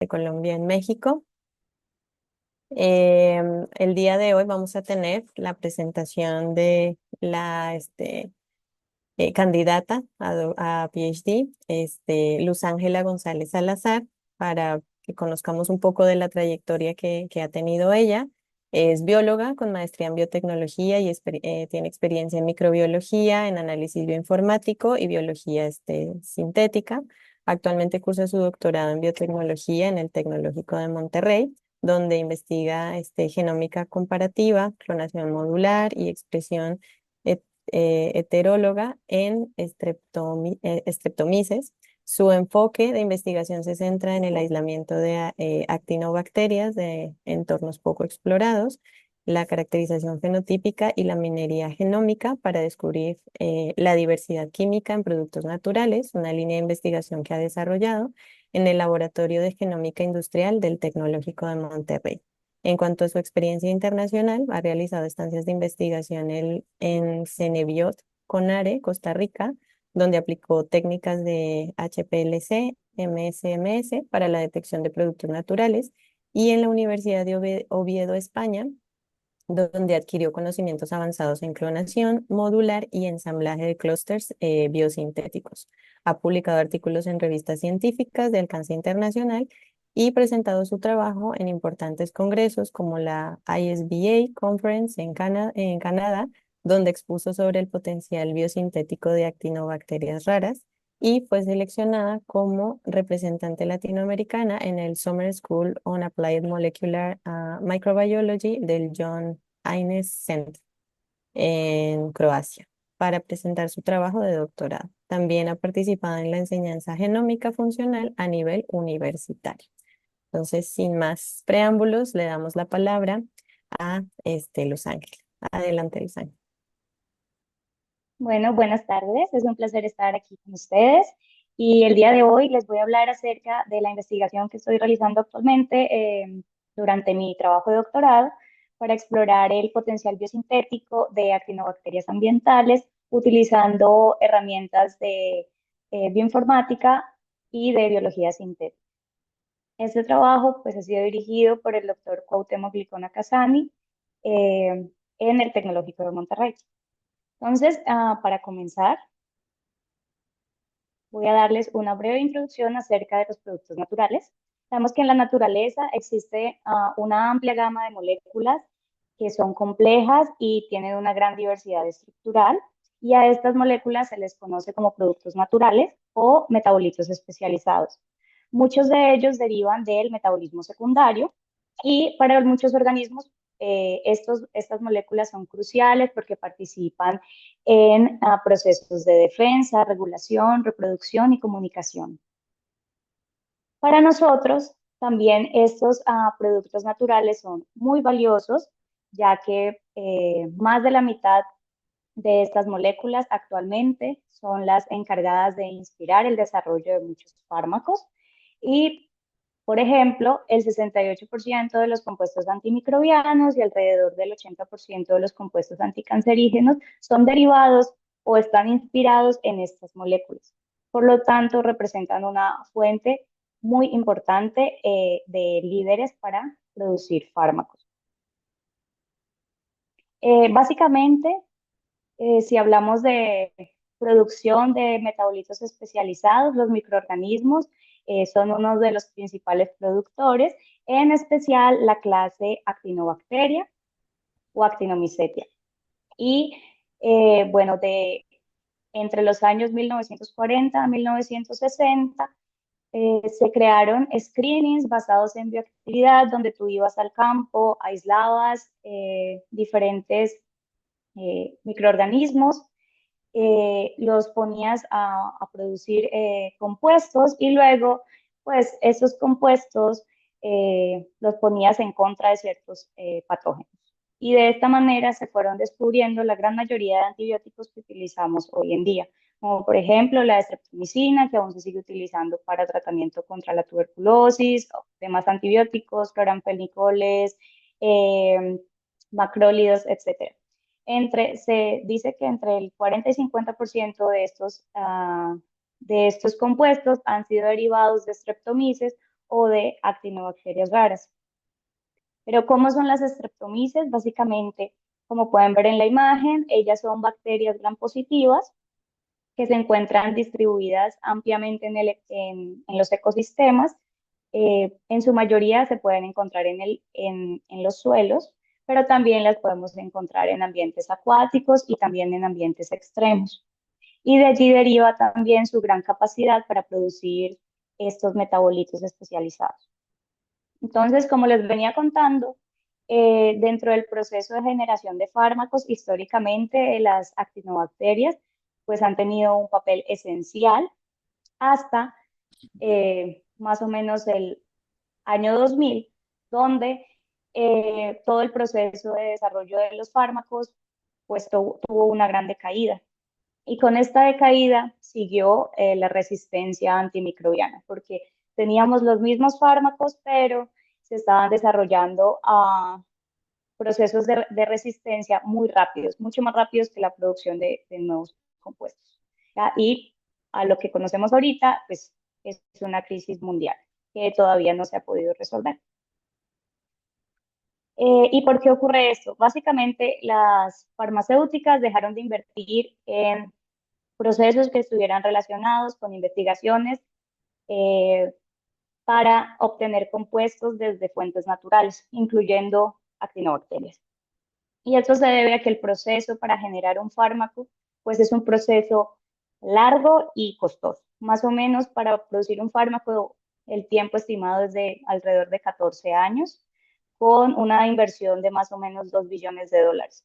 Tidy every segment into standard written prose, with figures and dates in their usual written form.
de Colombia en México. El día de hoy vamos a tener la presentación de la candidata a PhD, Luz Ángela González Salazar, para que conozcamos un poco de la trayectoria que ha tenido ella. Es bióloga con maestría en biotecnología y tiene experiencia en microbiología, en análisis bioinformático y biología sintética. Actualmente cursa su doctorado en biotecnología en el Tecnológico de Monterrey, donde investiga genómica comparativa, clonación modular y expresión heteróloga en streptomices. Su enfoque de investigación se centra en el aislamiento de actinobacterias de entornos poco explorados, la caracterización fenotípica y la minería genómica para descubrir la diversidad química en productos naturales, una línea de investigación que ha desarrollado en el Laboratorio de Genómica Industrial del Tecnológico de Monterrey. En cuanto a su experiencia internacional, ha realizado estancias de investigación en Cenebiot, Conare, Costa Rica, donde aplicó técnicas de HPLC, MSMS para la detección de productos naturales, y en la Universidad de Oviedo, España, donde adquirió conocimientos avanzados en clonación modular y ensamblaje de clústeres biosintéticos. Ha publicado artículos en revistas científicas de alcance internacional y presentado su trabajo en importantes congresos como la ISBA Conference en Canadá, donde expuso sobre el potencial biosintético de actinobacterias raras y fue seleccionada como representante latinoamericana en el Summer School on Applied Molecular Microbiology del John Innes Center en Croacia para presentar su trabajo de doctorado. También ha participado en la enseñanza genómica funcional a nivel universitario. Entonces, sin más preámbulos, le damos la palabra a Los Ángeles. Adelante, Los Ángeles. Bueno, buenas tardes. Es un placer estar aquí con ustedes. Y el día de hoy les voy a hablar acerca de la investigación que estoy realizando actualmente durante mi trabajo de doctorado para explorar el potencial biosintético de actinobacterias ambientales utilizando herramientas de bioinformática y de biología sintética. Este trabajo pues, ha sido dirigido por el doctor Cuauhtémoc Licona Casani en el Tecnológico de Monterrey. Entonces, para comenzar, voy a darles una breve introducción acerca de los productos naturales. Sabemos que en la naturaleza existe una amplia gama de moléculas que son complejas y tienen una gran diversidad estructural, y a estas moléculas se les conoce como productos naturales o metabolitos especializados. Muchos de ellos derivan del metabolismo secundario y para muchos organismos estas moléculas son cruciales porque participan en procesos de defensa, regulación, reproducción y comunicación. Para nosotros, también estos productos naturales son muy valiosos, ya que más de la mitad de estas moléculas actualmente son las encargadas de inspirar el desarrollo de muchos fármacos y, por ejemplo, el 68% de los compuestos antimicrobianos y alrededor del 80% de los compuestos anticancerígenos son derivados o están inspirados en estas moléculas. Por lo tanto, representan una fuente muy importante de líderes para producir fármacos. Básicamente, si hablamos de producción de metabolitos especializados, los microorganismos son uno de los principales productores, en especial la clase Actinobacteria o Actinomycetia. Y bueno, entre los años 1940 a 1960 se crearon screenings basados en bioactividad, donde tú ibas al campo, aislabas diferentes microorganismos, los ponías a producir compuestos y luego, pues, esos compuestos los ponías en contra de ciertos patógenos. Y de esta manera se fueron descubriendo la gran mayoría de antibióticos que utilizamos hoy en día, como por ejemplo la estreptomicina, que aún se sigue utilizando para tratamiento contra la tuberculosis, demás antibióticos, cloranfenicoles, macrólidos, etcétera. Se dice que entre el 40 y 50% de estos compuestos han sido derivados de streptomyces o de actinobacterias raras. Pero ¿cómo son las streptomyces? Básicamente, como pueden ver en la imagen, ellas son bacterias gram positivas que se encuentran distribuidas ampliamente en los ecosistemas. En su mayoría se pueden encontrar en los suelos, pero también las podemos encontrar en ambientes acuáticos y también en ambientes extremos. Y de allí deriva también su gran capacidad para producir estos metabolitos especializados. Entonces, como les venía contando, dentro del proceso de generación de fármacos, históricamente las actinobacterias pues han tenido un papel esencial hasta más o menos el año 2000, donde todo el proceso de desarrollo de los fármacos pues tuvo una gran decaída. Y con esta decaída siguió la resistencia antimicrobiana, porque teníamos los mismos fármacos, pero se estaban desarrollando procesos de resistencia muy rápidos, mucho más rápidos que la producción de nuevos compuestos. ¿Ya? Y a lo que conocemos ahorita, pues es una crisis mundial que todavía no se ha podido resolver. ¿Y por qué ocurre esto? Básicamente, las farmacéuticas dejaron de invertir en procesos que estuvieran relacionados con investigaciones eh, para obtener compuestos desde fuentes naturales, incluyendo actinobacterias. Y esto se debe a que el proceso para generar un fármaco, pues es un proceso largo y costoso. Más o menos para producir un fármaco, el tiempo estimado es de alrededor de 14 años, con una inversión de más o menos 2 billones de dólares.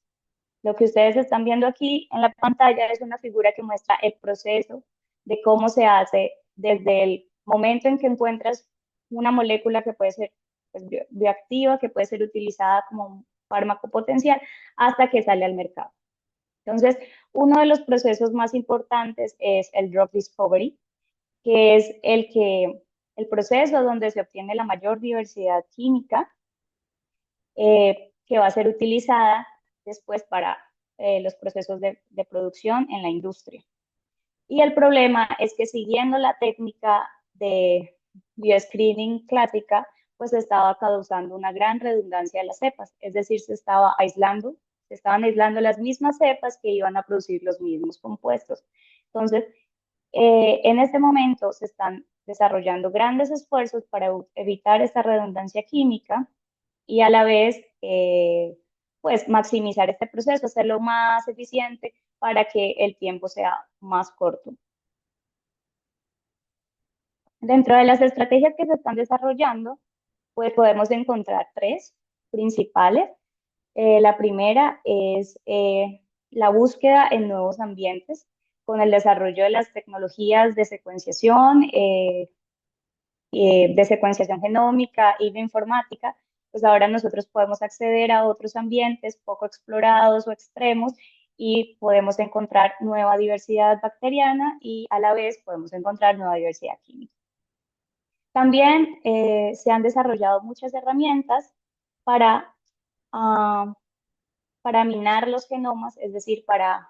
Lo que ustedes están viendo aquí en la pantalla es una figura que muestra el proceso de cómo se hace desde el momento en que encuentras una molécula que puede ser pues, bioactiva, que puede ser utilizada como un fármaco potencial, hasta que sale al mercado. Entonces, uno de los procesos más importantes es el drug discovery, que es el proceso donde se obtiene la mayor diversidad química que va a ser utilizada después para los procesos de producción en la industria. Y el problema es que siguiendo la técnica de bioscreening clásica, pues se estaba causando una gran redundancia de las cepas, es decir, se estaban aislando las mismas cepas que iban a producir los mismos compuestos. Entonces, en este momento se están desarrollando grandes esfuerzos para evitar esta redundancia química y a la vez, pues, maximizar este proceso, hacerlo más eficiente para que el tiempo sea más corto. Dentro de las estrategias que se están desarrollando, pues podemos encontrar tres principales. La primera es la búsqueda en nuevos ambientes con el desarrollo de las tecnologías de secuenciación genómica y bioinformática, pues ahora nosotros podemos acceder a otros ambientes poco explorados o extremos y podemos encontrar nueva diversidad bacteriana y a la vez podemos encontrar nueva diversidad química. También se han desarrollado muchas herramientas para, uh, para minar los genomas, es decir, para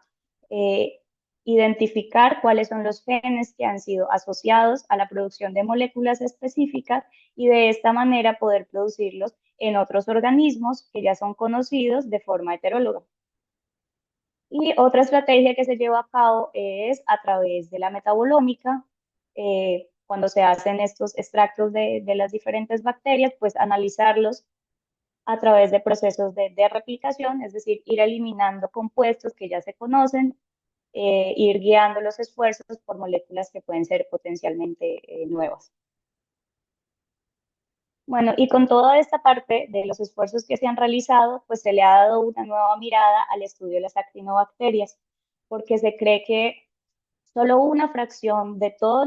eh, identificar cuáles son los genes que han sido asociados a la producción de moléculas específicas y de esta manera poder producirlos en otros organismos que ya son conocidos de forma heteróloga. Y otra estrategia que se lleva a cabo es a través de la metabolómica, cuando se hacen estos extractos de las diferentes bacterias, pues analizarlos a través de procesos de replicación, es decir, ir eliminando compuestos que ya se conocen, ir guiando los esfuerzos por moléculas que pueden ser potencialmente nuevas. Bueno, y con toda esta parte de los esfuerzos que se han realizado, pues se le ha dado una nueva mirada al estudio de las actinobacterias, porque se cree que solo una fracción de toda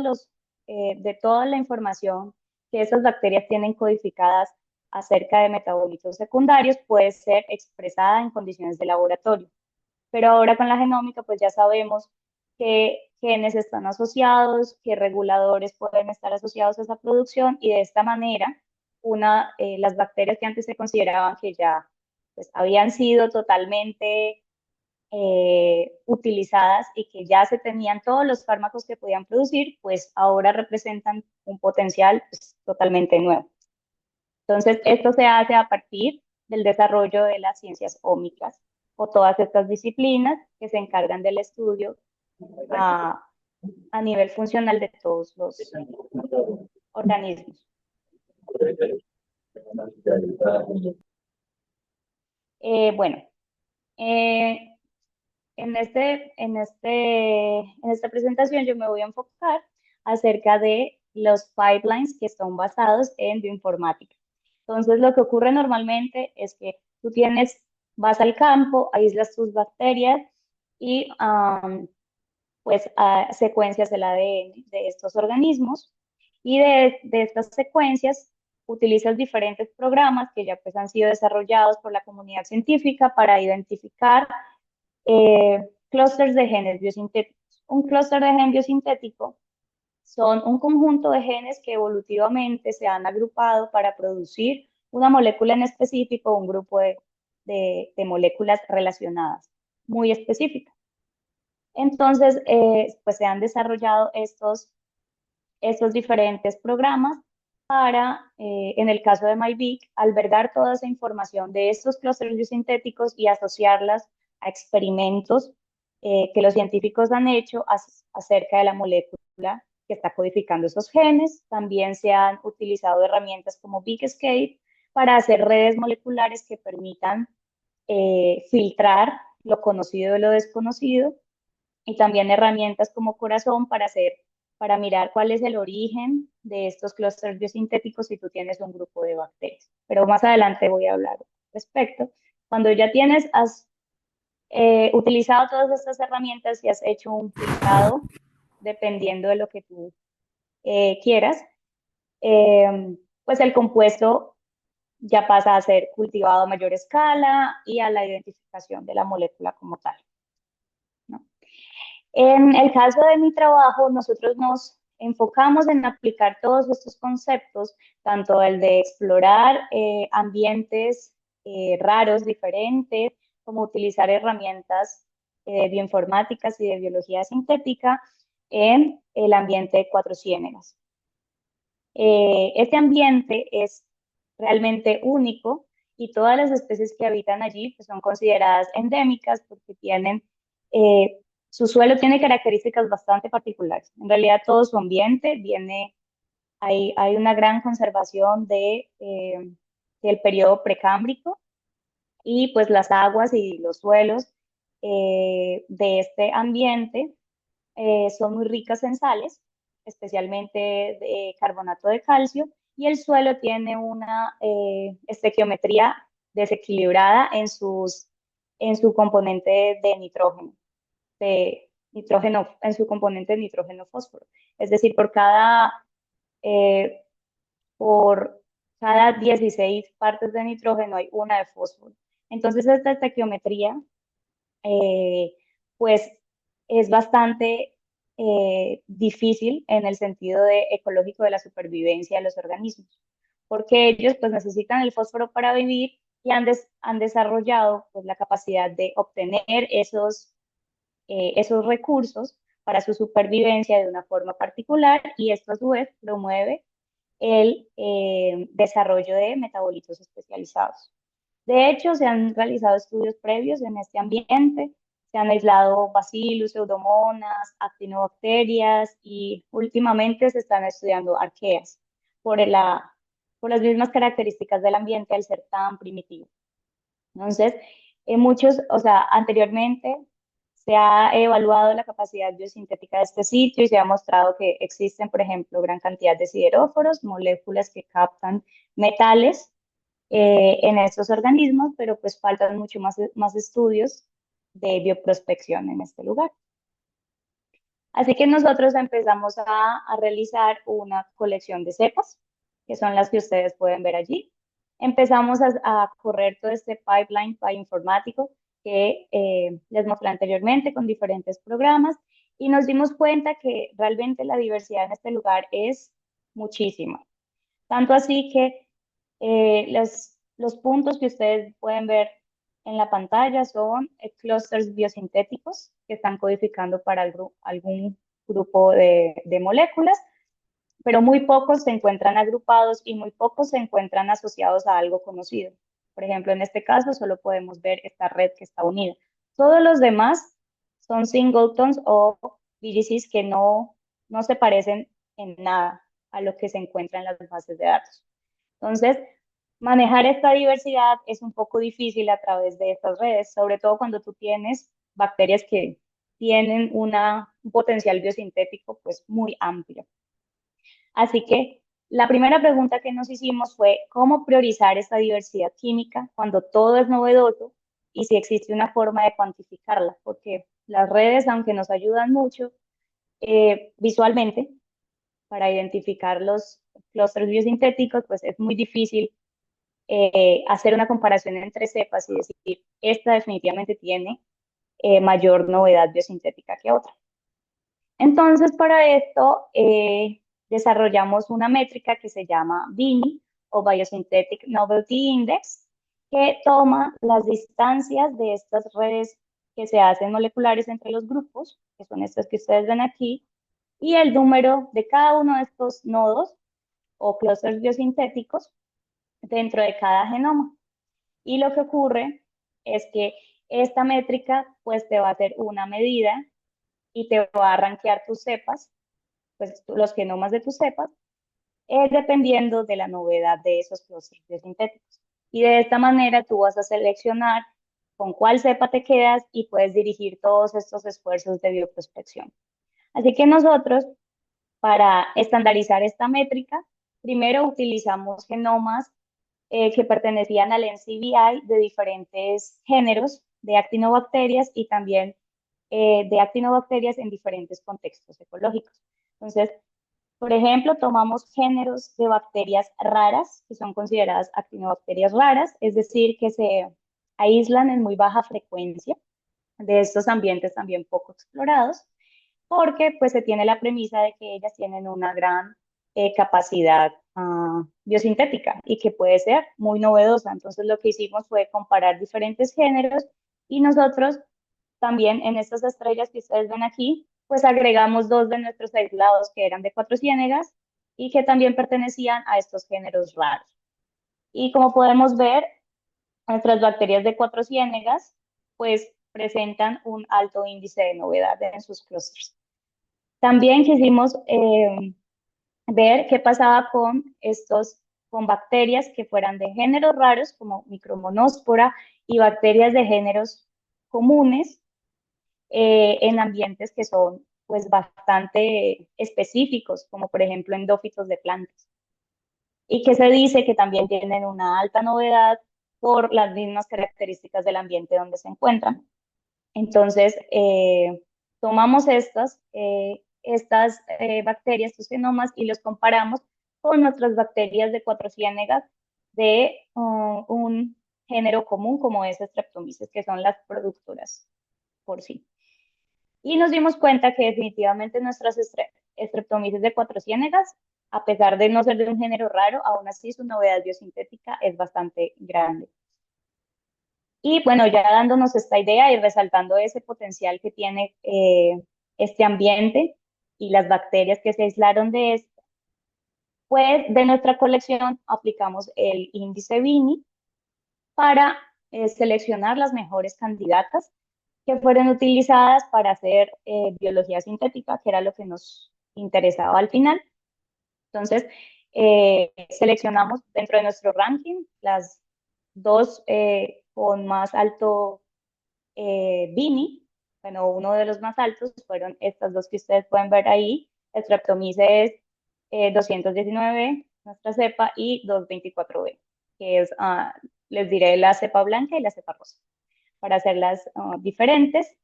la información que esas bacterias tienen codificadas acerca de metabolitos secundarios puede ser expresada en condiciones de laboratorio. Pero ahora con la genómica, pues ya sabemos qué genes están asociados, qué reguladores pueden estar asociados a esa producción y de esta manera las bacterias que antes se consideraban que ya pues, habían sido totalmente utilizadas y que ya se tenían todos los fármacos que podían producir, pues ahora representan un potencial pues, totalmente nuevo. Entonces, esto se hace a partir del desarrollo de las ciencias ómicas o todas estas disciplinas que se encargan del estudio a, a nivel funcional de todos los organismos. Bueno, eh, en esta presentación yo me voy a enfocar acerca de los pipelines que están basados en bioinformática. Entonces, lo que ocurre normalmente es que tú vas al campo, aíslas tus bacterias y pues secuencias el ADN de estos organismos y de estas secuencias utilizas diferentes programas que ya pues han sido desarrollados por la comunidad científica para identificar clústeres de genes biosintéticos. Un clúster de gen biosintético son un conjunto de genes que evolutivamente se han agrupado para producir una molécula en específico, un grupo de moléculas relacionadas muy específicas. Entonces, pues se han desarrollado estos diferentes programas para, en el caso de MyBig, albergar toda esa información de estos clústeres biosintéticos y asociarlas a experimentos que los científicos han hecho acerca de la molécula que está codificando esos genes. También se han utilizado herramientas como BigEscape para hacer redes moleculares que permitan filtrar lo conocido de lo desconocido y también herramientas como Corazón para mirar cuál es el origen de estos clústeres biosintéticos si tú tienes un grupo de bacterias. Pero más adelante voy a hablar al respecto. Cuando ya has utilizado todas estas herramientas y has hecho un filtrado, dependiendo de lo que tú quieras, pues el compuesto ya pasa a ser cultivado a mayor escala y a la identificación de la molécula como tal, ¿no? En el caso de mi trabajo, nosotros nos enfocamos en aplicar todos estos conceptos, tanto el de explorar ambientes raros, diferentes, como utilizar herramientas bioinformáticas y de biología sintética en el ambiente de Cuatro Ciénegas. Este ambiente es realmente único y todas las especies que habitan allí pues, son consideradas endémicas porque su suelo tiene características bastante particulares. En realidad todo su ambiente hay una gran conservación del periodo precámbrico y pues las aguas y los suelos de este ambiente son muy ricas en sales, especialmente de carbonato de calcio, y el suelo tiene una estequiometría desequilibrada en su componente de nitrógeno, en su componente de nitrógeno-fósforo. Es decir, eh, por cada 16 partes de nitrógeno hay una de fósforo. Entonces, esta estequiometría eh, pues es bastante difícil en el sentido ecológico de la supervivencia de los organismos, porque ellos pues necesitan el fósforo para vivir y han desarrollado pues la capacidad de obtener esos recursos para su supervivencia de una forma particular y esto a su vez promueve el desarrollo de metabolitos especializados. De hecho, se han realizado estudios previos en este ambiente, se han aislado bacillus, pseudomonas, actinobacterias y últimamente se están estudiando arqueas por las mismas características del ambiente al ser tan primitivo. Entonces, o sea, anteriormente se ha evaluado la capacidad biosintética de este sitio y se ha mostrado que existen, por ejemplo, gran cantidad de sideróforos, moléculas que captan metales en estos organismos, pero pues faltan mucho más estudios de bioprospección en este lugar. Así que nosotros empezamos a realizar una colección de cepas, que son las que ustedes pueden ver allí. Empezamos a correr todo este pipeline bioinformático que les mostré anteriormente con diferentes programas y nos dimos cuenta que realmente la diversidad en este lugar es muchísima. Tanto así que los puntos que ustedes pueden ver en la pantalla son clústeres biosintéticos que están codificando para algún grupo de moléculas, pero muy pocos se encuentran agrupados y muy pocos se encuentran asociados a algo conocido. Por ejemplo, en este caso solo podemos ver esta red que está unida. Todos los demás son singletons o VGCs que no se parecen en nada a lo que se encuentra en las bases de datos. Entonces, manejar esta diversidad es un poco difícil a través de estas redes, sobre todo cuando tú tienes bacterias que tienen un potencial biosintético pues muy amplio. Así que la primera pregunta que nos hicimos fue cómo priorizar esta diversidad química cuando todo es novedoso y si existe una forma de cuantificarla, porque las redes, aunque nos ayudan mucho visualmente para identificar los clústeres biosintéticos, pues es muy difícil hacer una comparación entre cepas y decir, esta definitivamente tiene mayor novedad biosintética que otra. Entonces, para esto desarrollamos una métrica que se llama BINI o Biosynthetic Novelty Index, que toma las distancias de estas redes que se hacen moleculares entre los grupos, que son estas que ustedes ven aquí, y el número de cada uno de estos nodos o clústeres biosintéticos dentro de cada genoma. Y lo que ocurre es que esta métrica pues te va a hacer una medida y te va a rankear tus cepas, pues los genomas de tus cepas, dependiendo de la novedad de esos clústeres biosintéticos. Y de esta manera tú vas a seleccionar con cuál cepa te quedas y puedes dirigir todos estos esfuerzos de bioprospección. Así que nosotros, para estandarizar esta métrica, primero utilizamos genomas que pertenecían al NCBI de diferentes géneros de actinobacterias y también de actinobacterias en diferentes contextos ecológicos. Entonces, por ejemplo, tomamos géneros de bacterias raras, que son consideradas actinobacterias raras, es decir, que se aíslan en muy baja frecuencia de estos ambientes también poco explorados, porque pues se tiene la premisa de que ellas tienen una gran capacidad biosintética y que puede ser muy novedosa. Entonces lo que hicimos fue comparar diferentes géneros y nosotros también en estas estrellas que ustedes ven aquí, pues agregamos dos de nuestros aislados que eran de Cuatro Ciénegas y que también pertenecían a estos géneros raros. Y como podemos ver, nuestras bacterias de Cuatro Ciénegas, pues presentan un alto índice de novedad en sus clústeres. También quisimos ver qué pasaba con bacterias que fueran de géneros raros, como Micromonospora, y bacterias de géneros comunes en ambientes que son pues bastante específicos, como por ejemplo endófitos de plantas, y que se dice que también tienen una alta novedad por las mismas características del ambiente donde se encuentran. Entonces, tomamos estas bacterias, estos genomas, y los comparamos con nuestras bacterias de Cuatro Ciénegas de un género común como es Streptomyces, que son las productoras por sí. Y nos dimos cuenta que definitivamente nuestras Streptomyces de Cuatro Ciénegas, a pesar de no ser de un género raro, aún así su novedad biosintética es bastante grande. Y bueno, ya dándonos esta idea y resaltando ese potencial que tiene este ambiente y las bacterias que se aislaron de esto, pues de nuestra colección aplicamos el índice Vini para seleccionar las mejores candidatas que fueron utilizadas para hacer biología sintética, que era lo que nos interesaba al final. Entonces, seleccionamos dentro de nuestro ranking las dos con más alto Vini, bueno, uno de los más altos fueron estas dos que ustedes pueden ver ahí, Streptomyces 219, nuestra cepa, y 224B, que es, les diré, la cepa blanca y la cepa rosa, para hacerlas diferentes.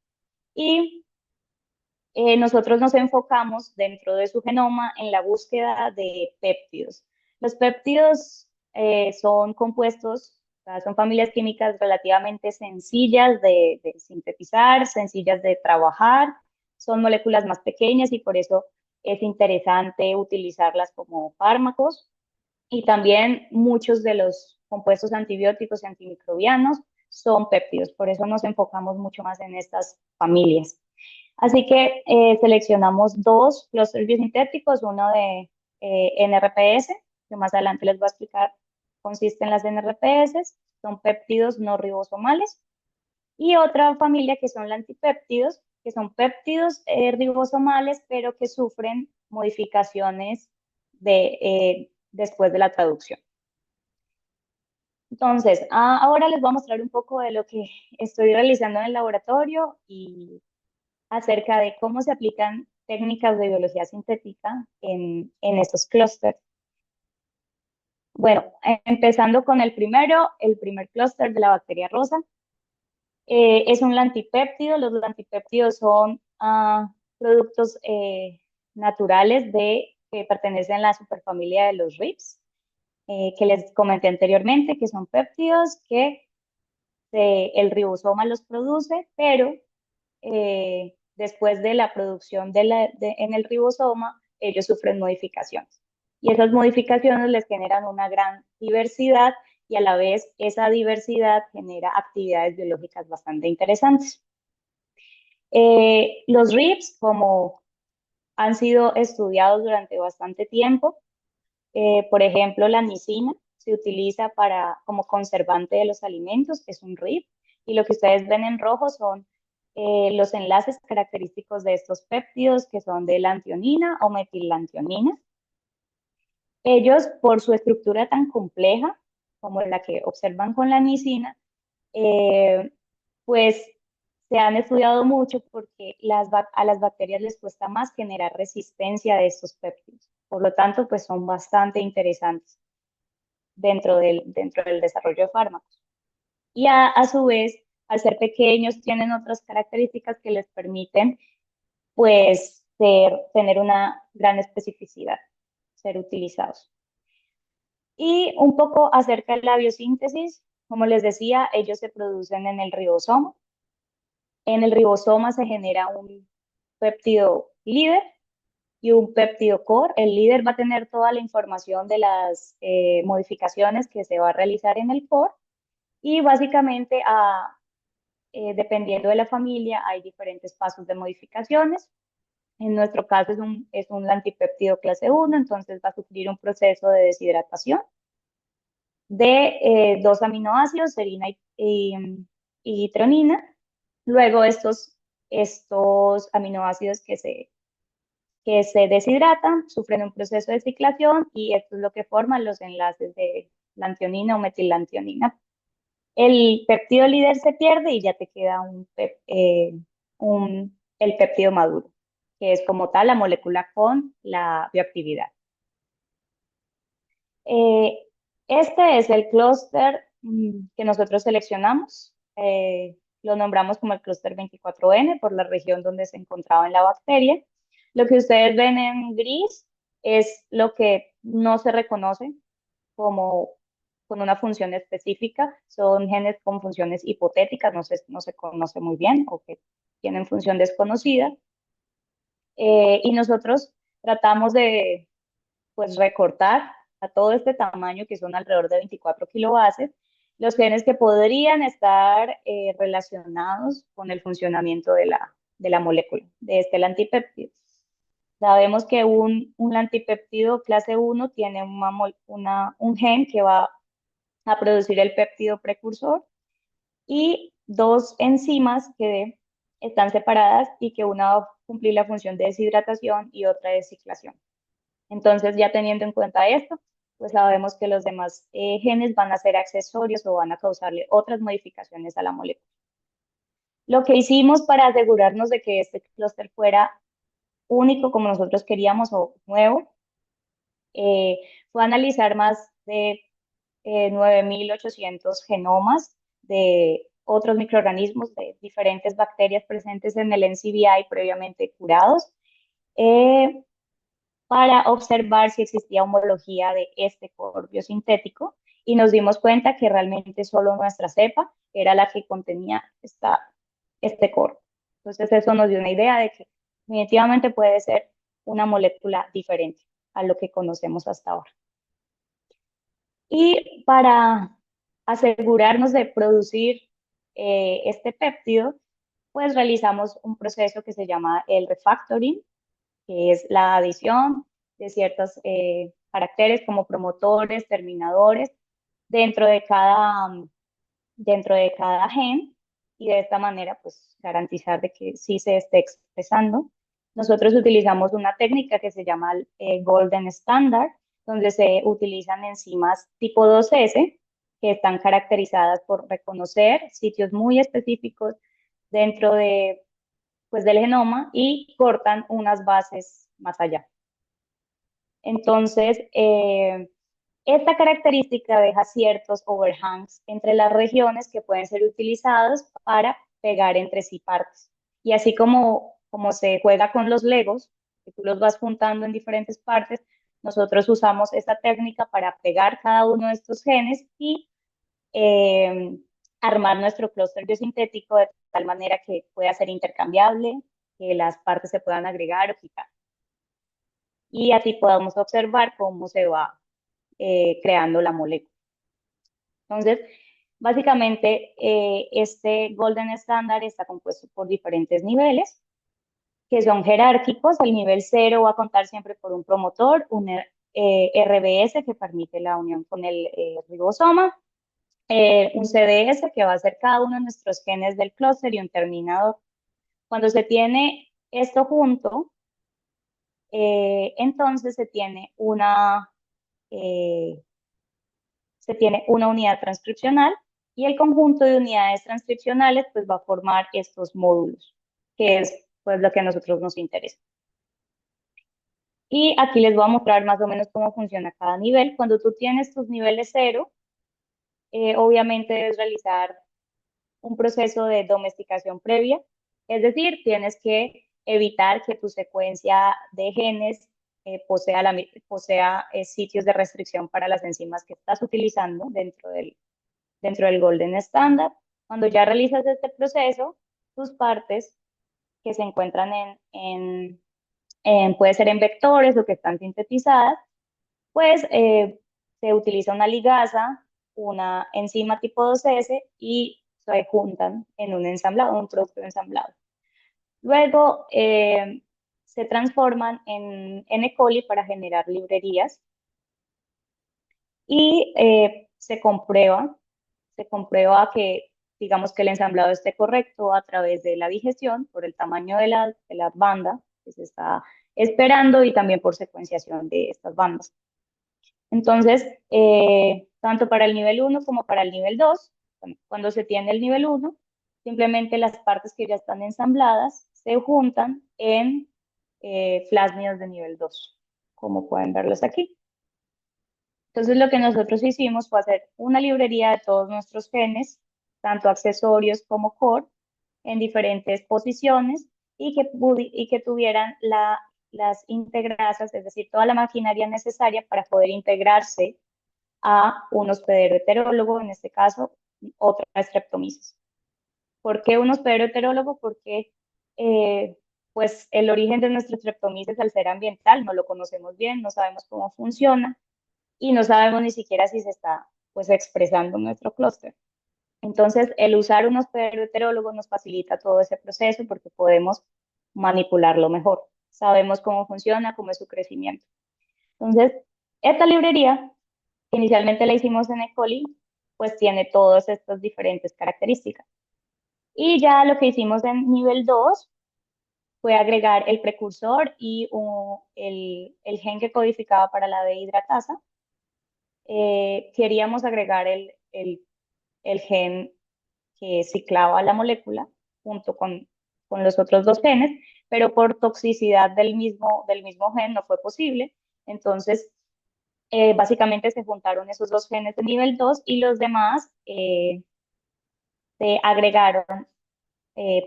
Y nosotros nos enfocamos dentro de su genoma en la búsqueda de péptidos. Los péptidos son compuestos, o sea, son familias químicas relativamente sencillas de sintetizar, sencillas de trabajar, son moléculas más pequeñas y por eso es interesante utilizarlas como fármacos. Y también muchos de los compuestos antibióticos y antimicrobianos son péptidos, por eso nos enfocamos mucho más en estas familias. Así que seleccionamos dos clústeres biosintéticos, uno de NRPS, que más adelante les voy a explicar, consiste en las NRPS, son péptidos no ribosomales, y otra familia que son los antipéptidos, que son péptidos ribosomales, pero que sufren modificaciones después de la traducción. Entonces, ahora les voy a mostrar un poco de lo que estoy realizando en el laboratorio y acerca de cómo se aplican técnicas de biología sintética en estos clústeres. Bueno, empezando con el primer clúster de la bacteria rosa. Es un lantipéptido. Los lantipéptidos son productos naturales que pertenecen a la superfamilia de los RIPS, que les comenté anteriormente, que son péptidos que el ribosoma los produce, pero después de la producción en el ribosoma, ellos sufren modificaciones. Y esas modificaciones les generan una gran diversidad y a la vez esa diversidad genera actividades biológicas bastante interesantes. Los RIPS, como han sido estudiados durante bastante tiempo, por ejemplo, la nicina se utiliza como conservante de los alimentos, es un RIP, y lo que ustedes ven en rojo son los enlaces característicos de estos péptidos, que son de lantionina o metillantionina. Ellos, por su estructura tan compleja como la que observan con la nicina, pues se han estudiado mucho porque a las bacterias les cuesta más generar resistencia de estos péptidos. Por lo tanto, pues son bastante interesantes dentro del desarrollo de fármacos. Y a su vez, al ser pequeños, tienen otras características que les permiten, pues, tener una gran especificidad, ser utilizados. Y un poco acerca de la biosíntesis, como les decía, ellos se producen en el ribosoma. En el ribosoma se genera un péptido líder y un péptido core. El líder va a tener toda la información de las modificaciones que se va a realizar en el core y básicamente dependiendo de la familia hay diferentes pasos de modificaciones. En nuestro caso es un antipéptido clase 1, entonces va a sufrir un proceso de deshidratación de dos aminoácidos, serina y tronina. Luego estos aminoácidos que se deshidratan, sufren un proceso de ciclación y esto es lo que forman los enlaces de lantionina o metillantionina. El péptido líder se pierde y ya te queda el péptido maduro, que es como tal la molécula con la bioactividad. Este es el clúster que nosotros seleccionamos. Lo nombramos como el clúster 24N por la región donde se encontraba en la bacteria. Lo que ustedes ven en gris es lo que no se reconoce como con una función específica. Son genes con funciones hipotéticas, no se conoce muy bien o que tienen función desconocida. Y nosotros tratamos de pues recortar a todo este tamaño, que son alrededor de 24 kilobases, los genes que podrían estar relacionados con el funcionamiento de la molécula, de este antipéptido. Sabemos que un antipéptido clase 1 tiene un gen que va a producir el péptido precursor y dos enzimas que están separadas y que una va a cumplir la función de deshidratación y otra de ciclación. Entonces, ya teniendo en cuenta esto, pues sabemos que los demás genes van a ser accesorios o van a causarle otras modificaciones a la molécula. Lo que hicimos para asegurarnos de que este clúster fuera único como nosotros queríamos o nuevo, fue analizar más de 9.800 genomas de otros microorganismos, de diferentes bacterias presentes en el NCBI previamente curados, para observar si existía homología de este core biosintético y nos dimos cuenta que realmente solo nuestra cepa era la que contenía este core. Entonces eso nos dio una idea de que definitivamente puede ser una molécula diferente a lo que conocemos hasta ahora. Y para asegurarnos de producir este péptido, pues realizamos un proceso que se llama el refactoring, que es la adición de ciertos caracteres como promotores, terminadores, dentro de dentro de cada gen, y de esta manera pues garantizar de que sí se esté expresando. Nosotros utilizamos una técnica que se llama Golden Standard, donde se utilizan enzimas tipo 2S que están caracterizadas por reconocer sitios muy específicos dentro pues, del genoma y cortan unas bases más allá. Entonces, esta característica deja ciertos overhangs entre las regiones que pueden ser utilizados para pegar entre sí partes. Y así como se juega con los legos, que tú los vas juntando en diferentes partes, nosotros usamos esta técnica para pegar cada uno de estos genes y eh, armar nuestro clúster biosintético de tal manera que pueda ser intercambiable, que las partes se puedan agregar o quitar. Y así podamos observar cómo se va creando la molécula. Entonces, básicamente, este Golden Standard está compuesto por diferentes niveles que son jerárquicos. El nivel 0 va a contar siempre por un promotor, un RBS que permite la unión con el ribosoma, un CDS que va a ser cada uno de nuestros genes del clúster y un terminador. Cuando se tiene esto junto, entonces eh, se tiene una unidad transcripcional y el conjunto de unidades transcripcionales pues va a formar estos módulos, que es pues lo que a nosotros nos interesa. Y aquí les voy a mostrar más o menos cómo funciona cada nivel. Cuando tú tienes tus niveles 0, obviamente debes realizar un proceso de domesticación previa, es decir, tienes que evitar que tu secuencia de genes posea sitios de restricción para las enzimas que estás utilizando dentro del Golden Standard. Cuando ya realizas este proceso, tus partes que se encuentran puede ser en vectores o que están sintetizadas, pues se utiliza una ligasa, una enzima tipo 2S y se juntan en un ensamblado, un producto ensamblado. Luego se transforman en N. coli para generar librerías y se comprueba que, digamos, que el ensamblado esté correcto a través de la digestión, por el tamaño de la banda que se está esperando y también por secuenciación de estas bandas. Entonces, tanto para el nivel 1 como para el nivel 2, cuando se tiene el nivel 1, simplemente las partes que ya están ensambladas se juntan en plásmidos de nivel 2, como pueden verlos aquí. Entonces, lo que nosotros hicimos fue hacer una librería de todos nuestros genes, tanto accesorios como core, en diferentes posiciones y que tuvieran las integrasas, es decir, toda la maquinaria necesaria para poder integrarse a un hospedero heterólogo, en este caso, otra Streptomyces. ¿Por qué un hospedero heterólogo? Porque pues el origen de nuestro Streptomyces al ser ambiental no lo conocemos bien, no sabemos cómo funciona y no sabemos ni siquiera si se está pues expresando en nuestro clúster. Entonces, el usar un hospedero heterólogo nos facilita todo ese proceso porque podemos manipularlo mejor. Sabemos cómo funciona, cómo es su crecimiento. Entonces, esta librería, que inicialmente la hicimos en E. coli, pues tiene todas estas diferentes características. Y ya lo que hicimos en nivel 2 fue agregar el precursor y el gen que codificaba para la deshidratasa. Queríamos agregar el gen que ciclaba la molécula junto con los otros dos genes, pero por toxicidad del mismo gen no fue posible. Entonces, básicamente se juntaron esos dos genes de nivel 2 y los demás se agregaron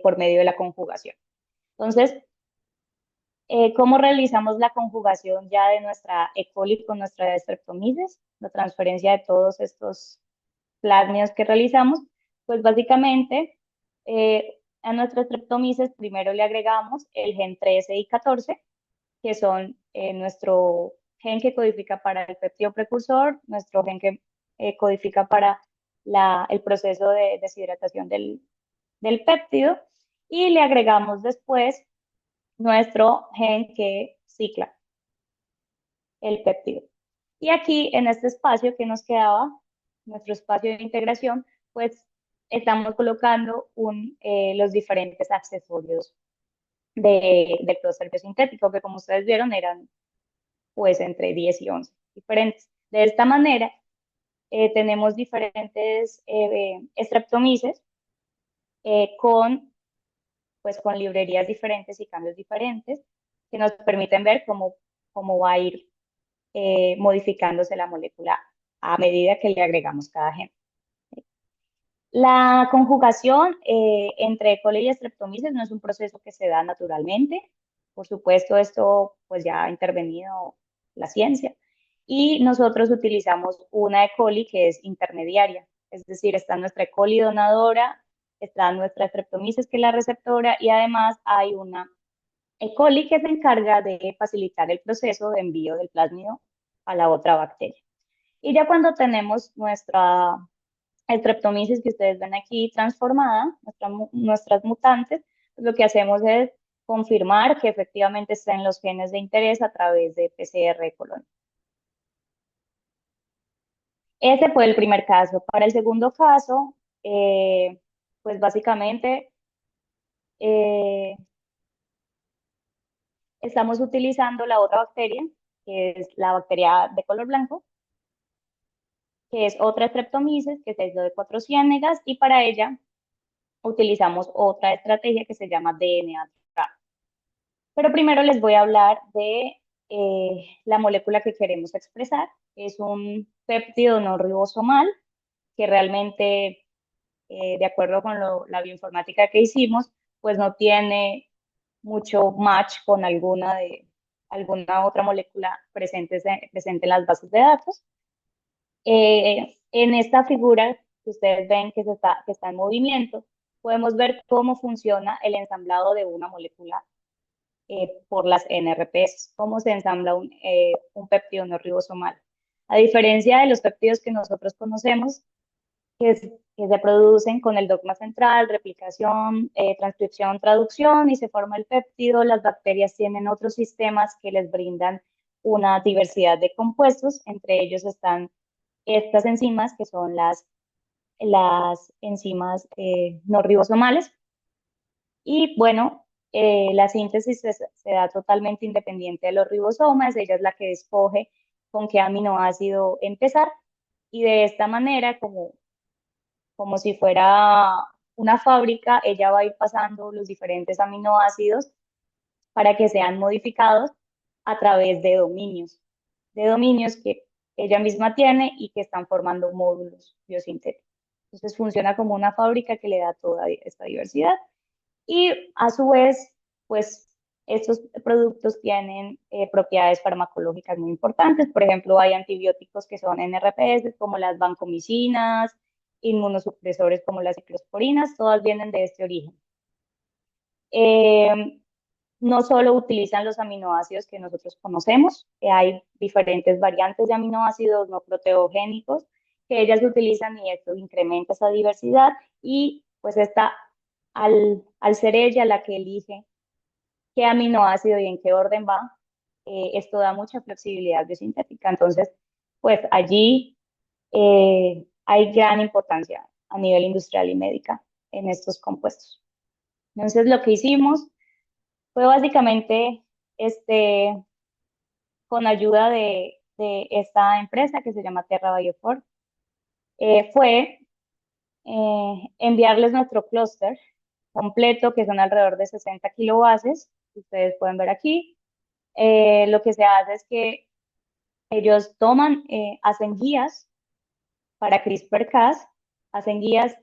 por medio de la conjugación. Entonces, ¿cómo realizamos la conjugación ya de nuestra E. coli con nuestra Streptomyces? La transferencia de todos estos plásmidos que realizamos, pues básicamente a nuestra Streptomyces primero le agregamos el gen 13 y 14, que son nuestro gen que codifica para el péptido precursor, nuestro gen que codifica para el proceso de deshidratación del péptido y le agregamos después nuestro gen que cicla el péptido. Y aquí en este espacio que nos quedaba, nuestro espacio de integración, pues estamos colocando los diferentes accesorios del clúster biosintético, que como ustedes vieron eran pues entre 10 y 11 diferentes. De esta manera, tenemos diferentes streptomyces con, pues, con librerías diferentes y cambios diferentes que nos permiten ver cómo va a ir modificándose la molécula a medida que le agregamos cada gen. La conjugación entre E. coli y Streptomyces no es un proceso que se da naturalmente. Por supuesto, esto pues ya ha intervenido la ciencia. Y nosotros utilizamos una E. coli que es intermediaria. Es decir, está nuestra E. coli donadora, está nuestra Streptomyces que es la receptora y además hay una E. coli que se encarga de facilitar el proceso de envío del plásmido a la otra bacteria. Y ya cuando tenemos nuestra Streptomyces que ustedes ven aquí transformada, nuestras mutantes, pues lo que hacemos es confirmar que efectivamente estén los genes de interés a través de PCR colónico. Ese fue el primer caso. Para el segundo caso, pues básicamente eh, estamos utilizando la otra bacteria, que es la bacteria de color blanco, que es otra Streptomyces que se aisló de 4 ciénegas y para ella utilizamos otra estrategia que se llama DNA. Pero primero les voy a hablar de la molécula que queremos expresar. Es un péptido no ribosomal que realmente, de acuerdo con la bioinformática que hicimos, pues no tiene mucho match con alguna otra molécula presente en las bases de datos. En esta figura que ustedes ven que está en movimiento, podemos ver cómo funciona el ensamblado de una molécula por las NRPs, cómo se ensambla un péptido no ribosomal. A diferencia de los péptidos que nosotros conocemos, que se producen con el dogma central, replicación, transcripción, traducción, y se forma el péptido, las bacterias tienen otros sistemas que les brindan una diversidad de compuestos, entre ellos están estas enzimas, que son las enzimas no ribosomales, y bueno, la síntesis se da totalmente independiente de los ribosomas, ella es la que escoge con qué aminoácido empezar y de esta manera, como si fuera una fábrica, ella va a ir pasando los diferentes aminoácidos para que sean modificados a través de dominios que ella misma tiene y que están formando módulos biosintéticos. Entonces funciona como una fábrica que le da toda esta diversidad. Y a su vez, pues estos productos tienen propiedades farmacológicas muy importantes. Por ejemplo, hay antibióticos que son NRPS, como las vancomicinas, inmunosupresores como las ciclosporinas, todas vienen de este origen. No solo utilizan los aminoácidos que nosotros conocemos, hay diferentes variantes de aminoácidos no proteogénicos que ellas utilizan y esto incrementa esa diversidad y pues al ser ella la que elige qué aminoácido y en qué orden va, esto da mucha flexibilidad biosintética. Entonces, pues allí hay gran importancia a nivel industrial y médica en estos compuestos. Entonces, lo que hicimos fue básicamente, con ayuda de esta empresa que se llama Terra Biofor, fue enviarles nuestro clúster completo, que son alrededor de 60 kilobases, que ustedes pueden ver aquí. Lo que se hace es que ellos hacen guías para CRISPR-Cas, hacen guías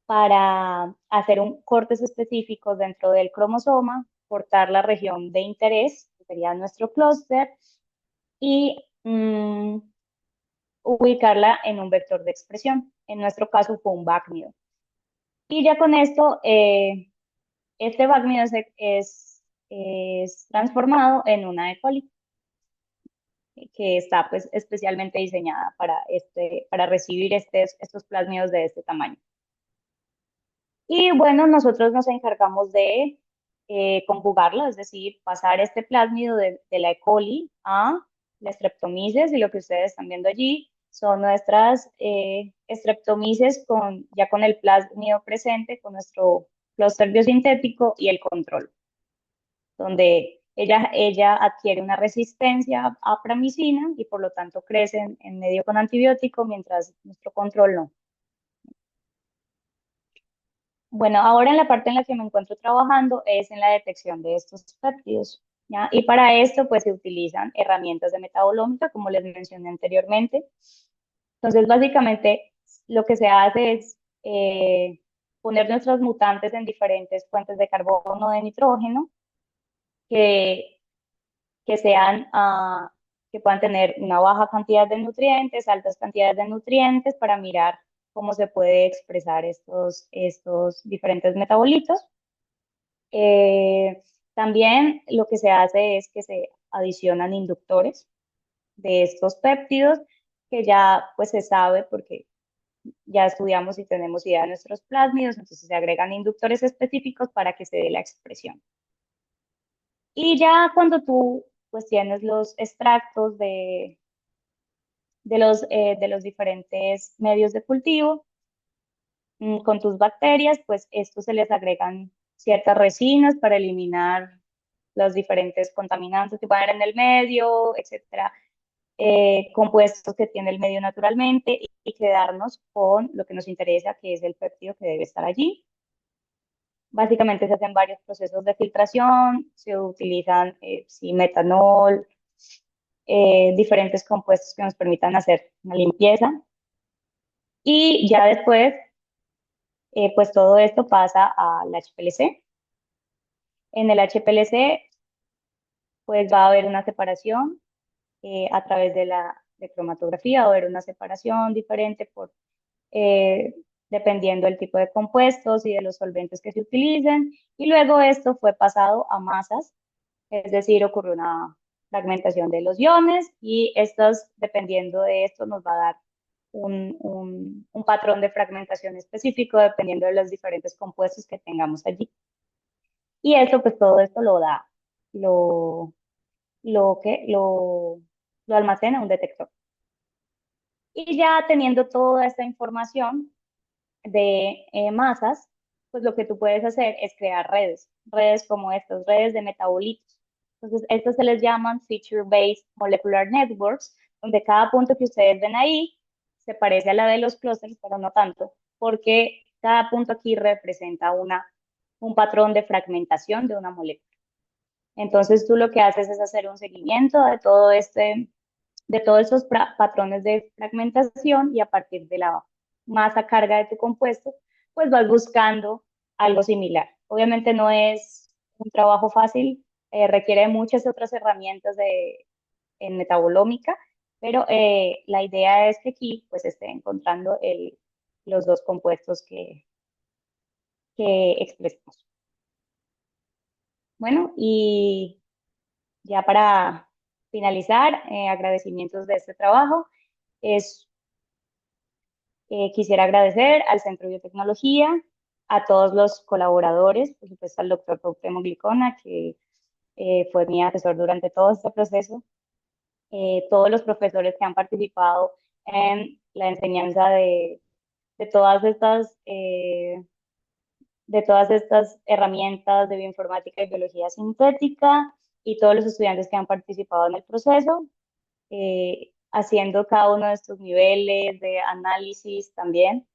para hacer cortes específicos dentro del cromosoma, cortar la región de interés, que sería nuestro clúster, y ubicarla en un vector de expresión. En nuestro caso fue un BACNIDO. Y ya con esto, este BACNIDO es transformado en una E. coli. que está pues especialmente diseñada para, para recibir estos plásmidos de este tamaño. Y bueno, nosotros nos encargamos de conjugarlo, es decir, pasar este plásmido de la E. coli a la Streptomyces, y lo que ustedes están viendo allí son nuestras Streptomyces ya con el plásmido presente, con nuestro clúster biosintético y el control, donde ella adquiere una resistencia a pramicina y por lo tanto crece en medio con antibiótico, mientras nuestro control no. Bueno, ahora en la parte en la que me encuentro trabajando es en la detección de estos péptidos, ¿ya? Y para esto, pues se utilizan herramientas de metabolómica, como les mencioné anteriormente. Entonces, básicamente, lo que se hace es poner nuestros mutantes en diferentes fuentes de carbono o de nitrógeno que, que sean, que puedan tener una baja cantidad de nutrientes, altas cantidades de nutrientes, para mirar cómo se puede expresar estos diferentes metabolitos. También lo que se hace es que se adicionan inductores de estos péptidos, que ya pues se sabe porque ya estudiamos y tenemos idea de nuestros plásmidos, entonces se agregan inductores específicos para que se dé la expresión. Y ya cuando tú pues tienes los extractos de los diferentes medios de cultivo, con tus bacterias, pues estos se les agregan ciertas resinas para eliminar los diferentes contaminantes que pueden haber en el medio, etcétera, compuestos que tiene el medio naturalmente, y quedarnos con lo que nos interesa, que es el péptido que debe estar allí. Básicamente se hacen varios procesos de filtración, se utilizan sí, metanol, diferentes compuestos que nos permitan hacer una limpieza, y ya después, pues todo esto pasa al HPLC. En el HPLC, pues va a haber una separación a través de la de cromatografía, va a haber una separación diferente eh, dependiendo del tipo de compuestos y de los solventes que se utilicen. Y luego esto fue pasado a masas, es decir, ocurrió una fragmentación de los iones, y estos, dependiendo de esto, nos va a dar un patrón de fragmentación específico dependiendo de los diferentes compuestos que tengamos allí. Y eso, pues todo esto lo da, lo, lo que lo almacena un detector. Y ya teniendo toda esta información de masas, pues lo que tú puedes hacer es crear redes como estas, redes de metabolitos. Entonces, estas se les llaman Feature-Based Molecular Networks, donde cada punto que ustedes ven ahí se parece a la de los clústeres, pero no tanto, porque cada punto aquí representa un patrón de fragmentación de una molécula. Entonces, tú lo que haces es hacer un seguimiento de todos estos patrones de fragmentación, y a partir de la masa carga de tu compuesto, pues vas buscando algo similar. Obviamente no es un trabajo fácil, requiere muchas otras herramientas en metabolómica, pero la idea es que aquí pues esté encontrando los dos compuestos que expresamos. Bueno, y ya para finalizar, agradecimientos de este trabajo. Es Quisiera agradecer al Centro de Biotecnología, a todos los colaboradores, por supuesto al doctor Cuauhtémoc Glicona, que fue mi asesor durante todo este proceso, todos los profesores que han participado en la enseñanza de todas estas, eh, de todas estas herramientas de bioinformática y biología sintética, y todos los estudiantes que han participado en el proceso, haciendo cada uno de estos niveles de análisis también.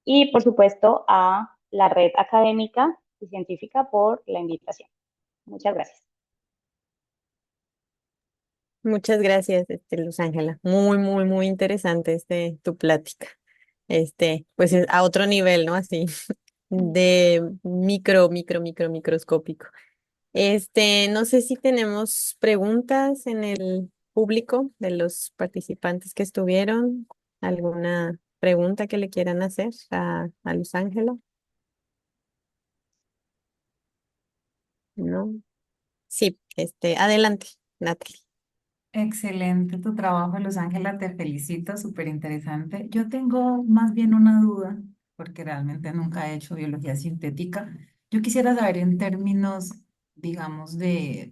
Y por supuesto a la red académica y científica por la invitación. Muchas gracias. Muchas gracias, Luz Ángela. Muy, muy, muy interesante tu plática. Pues es a otro nivel, ¿no? Así, de microscópico. No sé si tenemos preguntas en el público de los participantes que estuvieron. ¿Alguna pregunta que le quieran hacer a Luz Ángela? ¿No? Sí, adelante, Natalie. Excelente tu trabajo, Luz Ángela, te felicito, súper interesante. Yo tengo más bien una duda, porque realmente nunca he hecho biología sintética. Yo quisiera saber en términos, digamos, de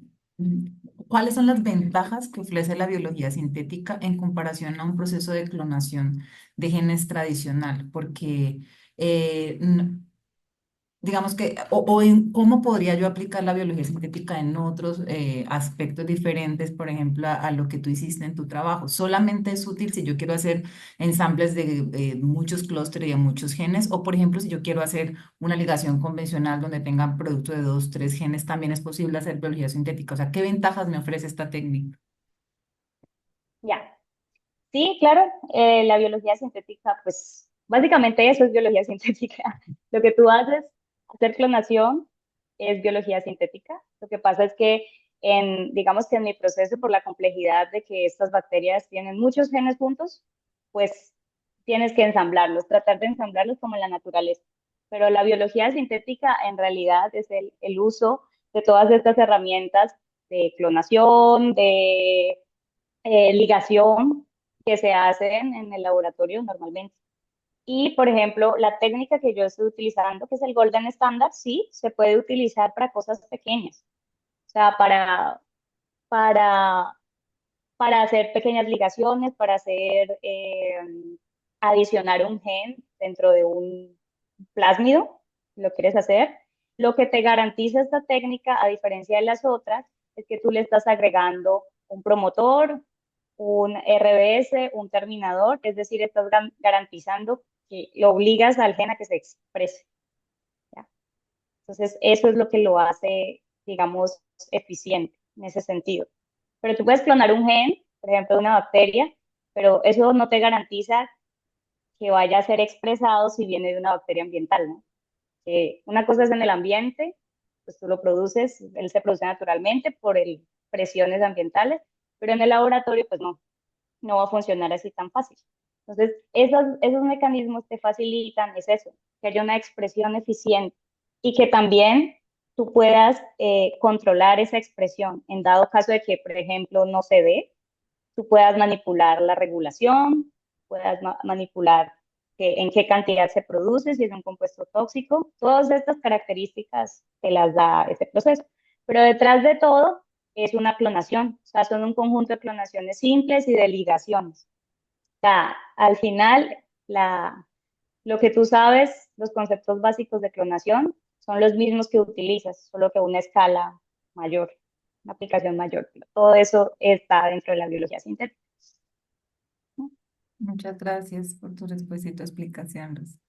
cuáles son las ventajas que ofrece la biología sintética en comparación a un proceso de clonación de genes tradicional, porque eh, digamos que, o en cómo podría yo aplicar la biología sintética en otros aspectos diferentes, por ejemplo, a lo que tú hiciste en tu trabajo. Solamente es útil si yo quiero hacer ensambles de muchos clústeres y de muchos genes, o por ejemplo, si yo quiero hacer una ligación convencional donde tengan producto de dos, tres genes, también es posible hacer biología sintética. O sea, ¿qué ventajas me ofrece esta técnica? Ya. Sí, claro, la biología sintética, pues básicamente eso es biología sintética. Lo que tú haces, hacer clonación, es biología sintética. Lo que pasa es que digamos que en mi proceso, por la complejidad de que estas bacterias tienen muchos genes juntos, pues tienes que ensamblarlos, tratar de ensamblarlos como en la naturaleza. Pero la biología sintética en realidad es el uso de todas estas herramientas de clonación, de ligación que se hacen en el laboratorio normalmente. Y, por ejemplo, la técnica que yo estoy utilizando, que es el Golden Standard, sí, se puede utilizar para cosas pequeñas. O sea, para, para hacer pequeñas ligaciones, para hacer, adicionar un gen dentro de un plásmido, lo quieres hacer. Lo que te garantiza esta técnica, a diferencia de las otras, es que tú le estás agregando un promotor, un RBS, un terminador, es decir, estás garantizando que lo obligas al gen a que se exprese. ¿Ya? Entonces, eso es lo que lo hace, digamos, eficiente en ese sentido. Pero tú puedes clonar un gen, por ejemplo, de una bacteria, pero eso no te garantiza que vaya a ser expresado si viene de una bacteria ambiental, ¿no? Una cosa es en el ambiente, pues tú lo produces, él se produce naturalmente por presiones ambientales, pero en el laboratorio, pues no va a funcionar así tan fácil. Entonces, esos mecanismos te facilitan, es eso, que haya una expresión eficiente y que también tú puedas controlar esa expresión. En dado caso de que, por ejemplo, no se dé, tú puedas manipular la regulación, puedas manipular en qué cantidad se produce, si es un compuesto tóxico. Todas estas características te las da ese proceso. Pero detrás de todo es una clonación, o sea, son un conjunto de clonaciones simples y de ligaciones. O sea, al final, lo que tú sabes, los conceptos básicos de clonación, son los mismos que utilizas, solo que a una escala mayor, una aplicación mayor. Todo eso está dentro de la biología sintética. Muchas gracias por tu respuesta y tu explicación, Luz.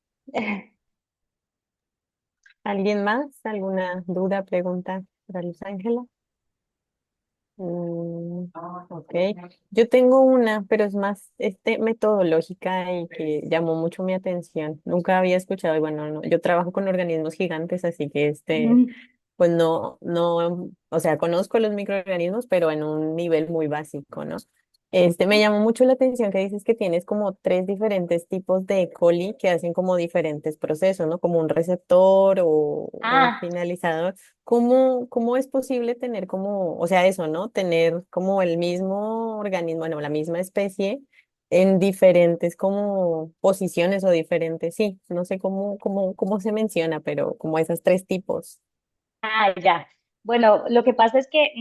¿Alguien más? ¿Alguna duda, pregunta para Luz Ángela? Ok, yo tengo una, pero es más metodológica y que llamó mucho mi atención. Nunca había escuchado, y bueno, yo trabajo con organismos gigantes, así que pues no, o sea, conozco los microorganismos, pero en un nivel muy básico, ¿no? Me llamó mucho la atención que dices que tienes como tres diferentes tipos de E. coli que hacen como diferentes procesos, ¿no? Como un receptor o un Ah, finalizador. ¿Cómo es posible tener como, o sea, eso, ¿no? Tener como el mismo organismo, bueno, la misma especie en diferentes como posiciones o diferentes, sí, no sé cómo se menciona, pero como esos tres tipos. ya. Bueno, lo que pasa es que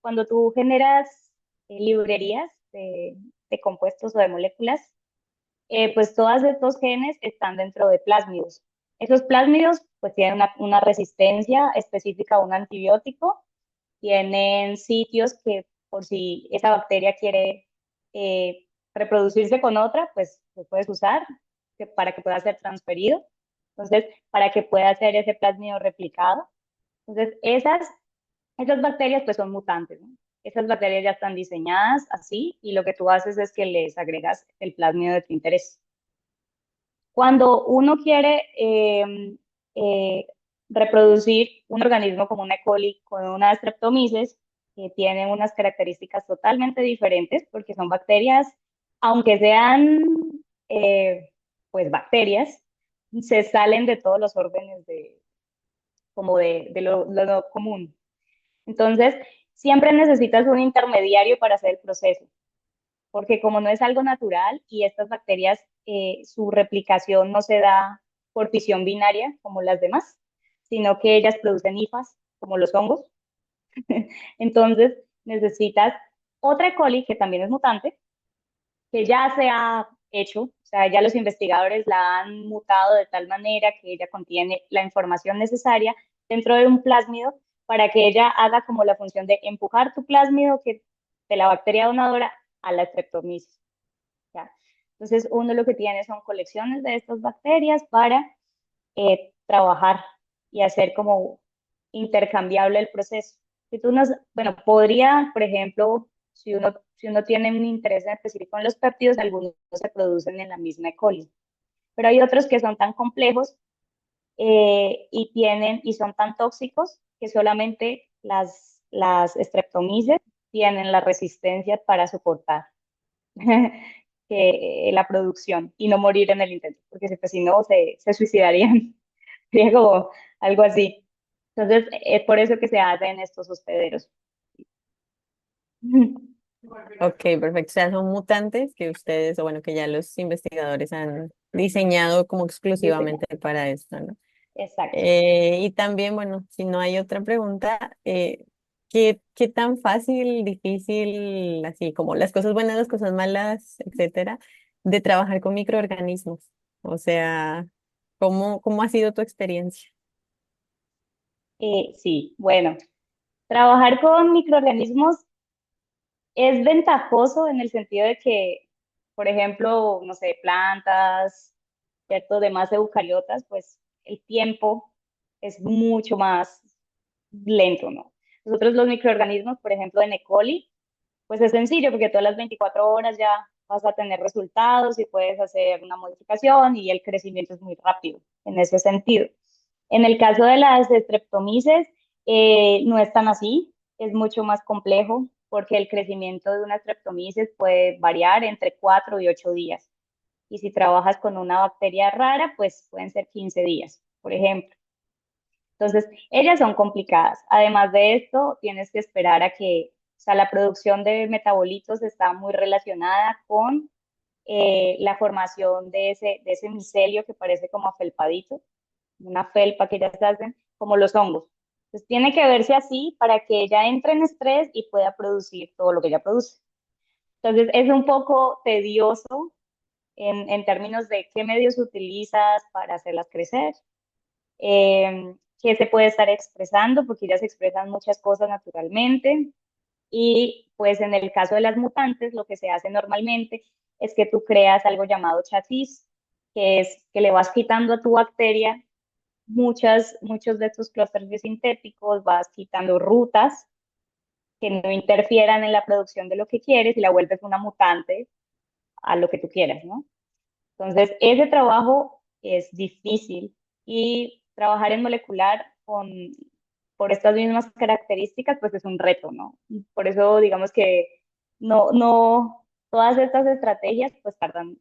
cuando tú generas librerías de compuestos o de moléculas, pues todos estos genes están dentro de plásmidos. Esos plásmidos pues tienen una resistencia específica a un antibiótico, tienen sitios que por si esa bacteria quiere reproducirse con otra, pues lo puedes usar para que pueda ser transferido. Entonces, para que pueda hacer ese plásmido replicado. Entonces, esas bacterias pues son mutantes, ¿no? Esas bacterias ya están diseñadas así y lo que tú haces es que les agregas el plásmido de tu interés. Cuando uno quiere eh, reproducir un organismo como una E. coli con una Streptomyces, que tiene unas características totalmente diferentes porque son bacterias, aunque sean pues bacterias, se salen de todos los órdenes como de lo común. Entonces, siempre necesitas un intermediario para hacer el proceso, porque como no es algo natural y estas bacterias, su replicación no se da por fisión binaria como las demás, sino que ellas producen hifas, como los hongos. Entonces necesitas otra E. coli que también es mutante, que ya se ha hecho, o sea, ya los investigadores la han mutado de tal manera que ella contiene la información necesaria dentro de un plásmido para que ella haga como la función de empujar tu plásmido que, de la bacteria donadora a la Streptomyces. ¿Ya? Entonces, uno lo que tiene son colecciones de estas bacterias para trabajar y hacer como intercambiable el proceso. Si tú no, bueno, podría, por ejemplo, si uno tiene un interés en específico en los péptidos, algunos se producen en la misma E. coli, pero hay otros que son tan complejos y son tan tóxicos que solamente las Streptomyces tienen la resistencia para soportar la producción y no morir en el intento, porque si no se suicidarían. Sería como algo así. Entonces, es por eso que se hacen estos hospederos. Ok, perfecto. O sea, son mutantes que ustedes, o bueno, que ya los investigadores han diseñado como Diseñar. exclusivamente para esto, ¿no? Exacto. Y también, bueno, si no hay otra pregunta, ¿qué tan fácil, difícil, así como las cosas buenas, las cosas malas, etcétera, de trabajar con microorganismos? O sea, ¿cómo ha sido tu experiencia? Sí, bueno, trabajar con microorganismos es ventajoso en el sentido de que, por ejemplo, no sé, plantas, ¿cierto? Demás eucariotas, pues el tiempo es mucho más lento, ¿no? Nosotros los microorganismos, por ejemplo, en E. coli, pues es sencillo porque todas las 24 horas ya vas a tener resultados y puedes hacer una modificación y el crecimiento es muy rápido en ese sentido. En el caso de las streptomyces, no es tan así, es mucho más complejo porque el crecimiento de una streptomyces puede variar entre 4 y 8 días. Y si trabajas con una bacteria rara, pues pueden ser 15 días, por ejemplo. Entonces, ellas son complicadas. Además de esto, tienes que esperar a que, o sea, la producción de metabolitos está muy relacionada con la formación de ese micelio que parece como afelpadito, una felpa que ellas hacen, como los hongos. Entonces, tiene que verse así para que ella entre en estrés y pueda producir todo lo que ella produce. Entonces, es un poco tedioso en términos de qué medios utilizas para hacerlas crecer, que se puede estar expresando, porque ellas expresan muchas cosas naturalmente. Y pues en el caso de las mutantes, lo que se hace normalmente es que tú creas algo llamado chasis, que es que le vas quitando a tu bacteria muchos de estos clústeres biosintéticos, vas quitando rutas que no interfieran en la producción de lo que quieres y la vuelves una mutante a lo que tú quieras, ¿no? Entonces, ese trabajo es difícil y trabajar en molecular por estas mismas características, pues es un reto, ¿no? Por eso, digamos que no, todas estas estrategias pues tardan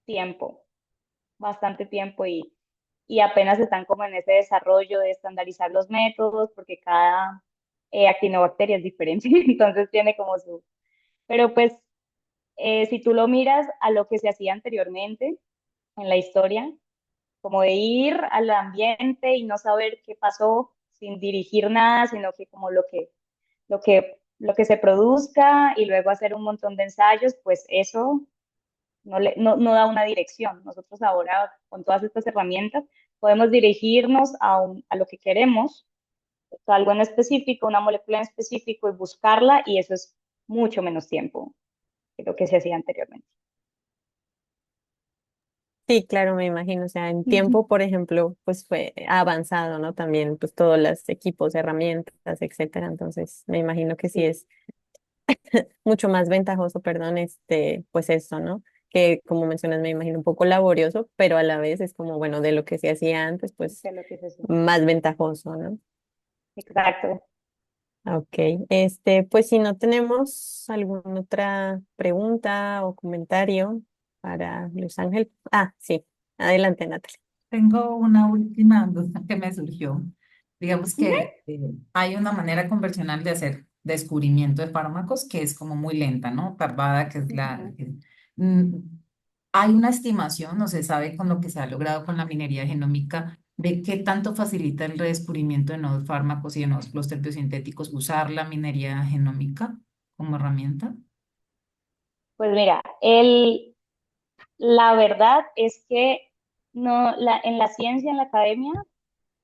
tiempo, bastante tiempo y apenas están como en ese desarrollo de estandarizar los métodos, porque cada actinobacteria es diferente, entonces tiene como su... Pero pues, si tú lo miras a lo que se hacía anteriormente en la historia, como de ir al ambiente y no saber qué pasó sin dirigir nada, sino que como lo que se produzca y luego hacer un montón de ensayos, pues eso no da una dirección. Nosotros ahora, con todas estas herramientas, podemos dirigirnos a lo que queremos, algo en específico, una molécula en específico y buscarla, y eso es mucho menos tiempo que lo que se hacía anteriormente. Sí, claro, me imagino. O sea, en tiempo, por ejemplo, pues ha avanzado, ¿no? También, pues todos los equipos, herramientas, etcétera. Entonces, me imagino que sí Sí, es mucho más ventajoso, perdón, pues esto, ¿no? Que como mencionas, me imagino un poco laborioso, pero a la vez es como, bueno, de lo que se hacía antes, pues sé lo que se hacía. más ventajoso, ¿no? Exacto. Ok, pues si no tenemos alguna otra pregunta o comentario para Luis Ángel. Ah, sí, adelante, Natalia. Tengo una última duda que me surgió. Digamos que hay una manera convencional de hacer descubrimiento de fármacos, que es como muy lenta, ¿no? Tardada, que es la... Ujú. Mm, hay una estimación, no se sabe con lo que se ha logrado con la minería genómica, de qué tanto facilita el redescubrimiento de nuevos fármacos y de nuevos clústeres biosintéticos usar la minería genómica como herramienta. Pues mira, la verdad es que no, en la ciencia, en la academia,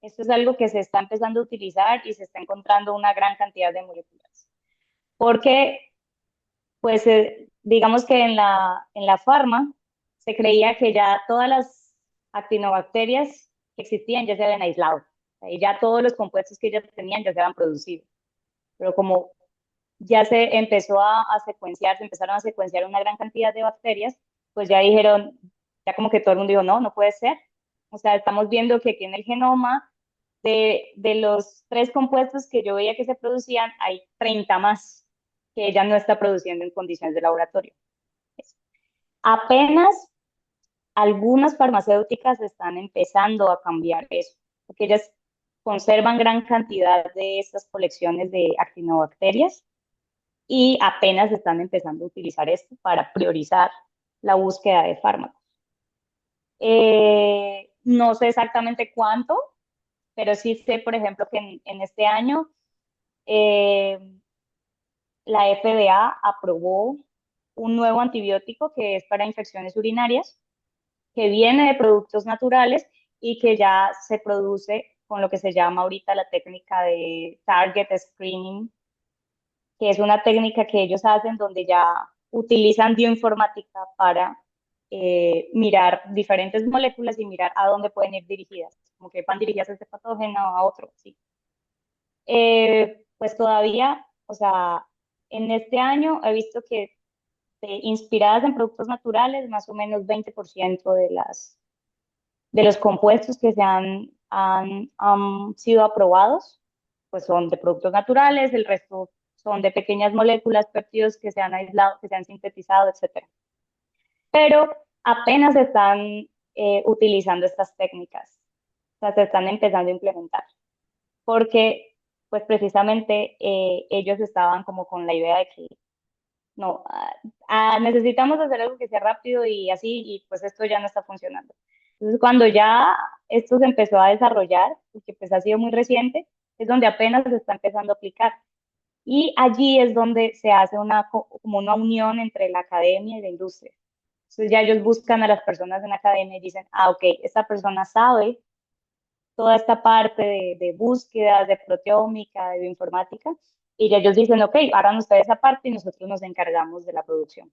esto es algo que se está empezando a utilizar y se está encontrando una gran cantidad de moléculas. Porque, pues, digamos que en la farma se creía que ya todas las actinobacterias que existían ya se habían aislado. Y ya todos los compuestos que ellas tenían ya se habían producido. Pero como ya se empezó a secuenciar, se empezaron a secuenciar una gran cantidad de bacterias, pues ya dijeron, ya como que todo el mundo dijo, no, no puede ser. O sea, estamos viendo que aquí en el genoma de los 3 compuestos que yo veía que se producían, hay 30 más que ella no está produciendo en condiciones de laboratorio. Apenas algunas farmacéuticas están empezando a cambiar eso, porque ellas conservan gran cantidad de estas colecciones de actinobacterias y apenas están empezando a utilizar esto para priorizar la búsqueda de fármacos. No sé exactamente cuánto, pero sí sé, por ejemplo, que en este año eh, la FDA aprobó un nuevo antibiótico que es para infecciones urinarias, que viene de productos naturales y que ya se produce con lo que se llama ahorita la técnica de target screening, que es una técnica que ellos hacen donde ya utilizan bioinformática para mirar diferentes moléculas y mirar a dónde pueden ir dirigidas, como que van dirigidas a este patógeno o a otro, sí. Pues todavía, o sea, en este año he visto que inspiradas en productos naturales, más o menos 20% de los compuestos que han sido aprobados, pues son de productos naturales, el resto son de pequeñas moléculas, péptidos que se han aislado, que se han sintetizado, etcétera. Pero apenas están utilizando estas técnicas, o sea, se están empezando a implementar, porque pues precisamente ellos estaban como con la idea de que no, necesitamos hacer algo que sea rápido y así, y pues esto ya no está funcionando. Entonces, cuando ya esto se empezó a desarrollar, porque pues ha sido muy reciente, es donde apenas se está empezando a aplicar. Y allí es donde se hace como una unión entre la academia y la industria. Entonces ya ellos buscan a las personas en la academia y dicen, ok, esta persona sabe toda esta parte de búsquedas, de proteómica, de bioinformática, y ya ellos dicen, ok, hagan ustedes esa parte y nosotros nos encargamos de la producción.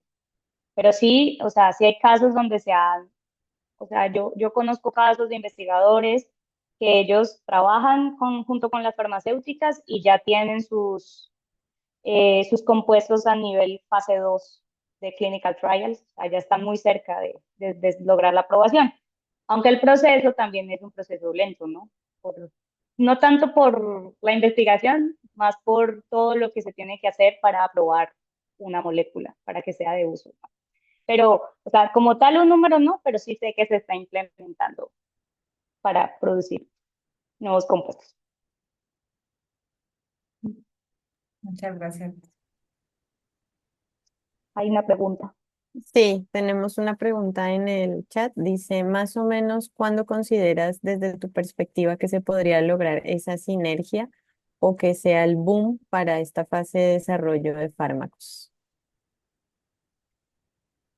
Pero sí, o sea, sí hay casos donde se han, o sea, yo conozco casos de investigadores que ellos trabajan junto con las farmacéuticas y ya tienen sus compuestos a nivel fase 2 de clinical trials, o sea, ya están muy cerca de lograr la aprobación. Aunque el proceso también es un proceso lento, ¿no? No tanto por la investigación, más por todo lo que se tiene que hacer para aprobar una molécula, para que sea de uso. Pero, o sea, como tal un número no, pero sí sé que se está implementando para producir nuevos compuestos. Muchas gracias. Hay una pregunta. Sí, tenemos una pregunta en el chat. Dice, más o menos, ¿cuándo consideras desde tu perspectiva que se podría lograr esa sinergia o que sea el boom para esta fase de desarrollo de fármacos?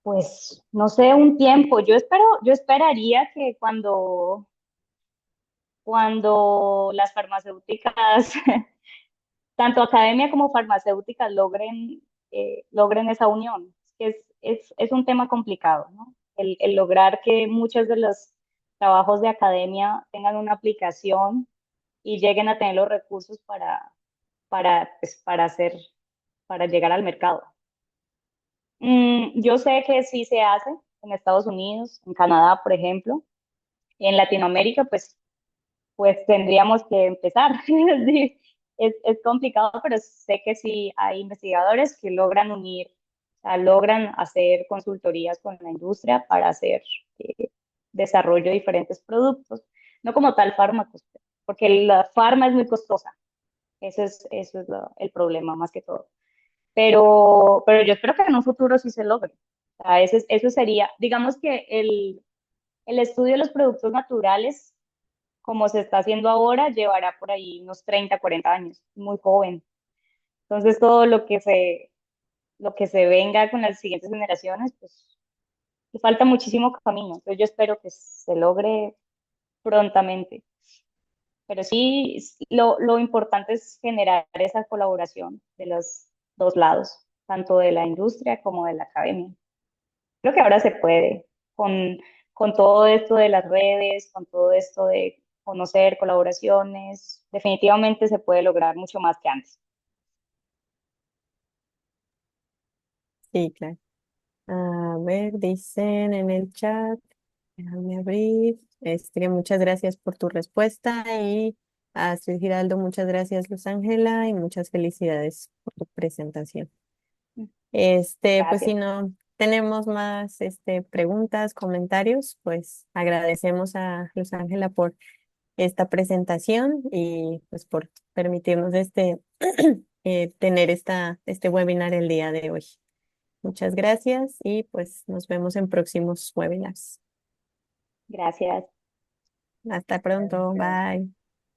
Pues no sé, un tiempo. Yo esperaría que cuando las farmacéuticas, tanto academia como farmacéuticas, logren esa unión. Es un tema complicado, ¿no? El lograr que muchos de los trabajos de academia tengan una aplicación y lleguen a tener los recursos pues, para llegar al mercado. Yo sé que sí se hace en Estados Unidos, en Canadá, por ejemplo. En Latinoamérica, pues tendríamos que empezar. Sí, es complicado, pero sé que sí hay investigadores que logran unir, o sea, logran hacer consultorías con la industria para hacer desarrollo de diferentes productos, no como tal fármacos, porque la farma es muy costosa. Eso es el problema más que todo. Pero yo espero que en un futuro sí se logre. O sea, eso sería, digamos que el estudio de los productos naturales, como se está haciendo ahora, llevará por ahí unos 30, 40 años, muy joven. Entonces, todo lo que se venga con las siguientes generaciones, pues le falta muchísimo camino. Entonces, yo espero que se logre prontamente. Pero sí, lo importante es generar esa colaboración de los dos lados, tanto de la industria como de la academia. Creo que ahora se puede, con todo esto de las redes, con todo esto de conocer colaboraciones, definitivamente se puede lograr mucho más que antes. Sí, claro. A ver, dicen en el chat, déjame abrir. Muchas gracias por tu respuesta y a Astrid Giraldo, muchas gracias, Luz Ángela, y muchas felicidades por tu presentación. Pues si Gracias. no tenemos más preguntas, comentarios, pues agradecemos a Luz Ángela por esta presentación y pues por permitirnos tener este webinar el día de hoy. Muchas gracias y pues nos vemos en próximos webinars. Gracias. Hasta pronto, bye.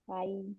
Bye.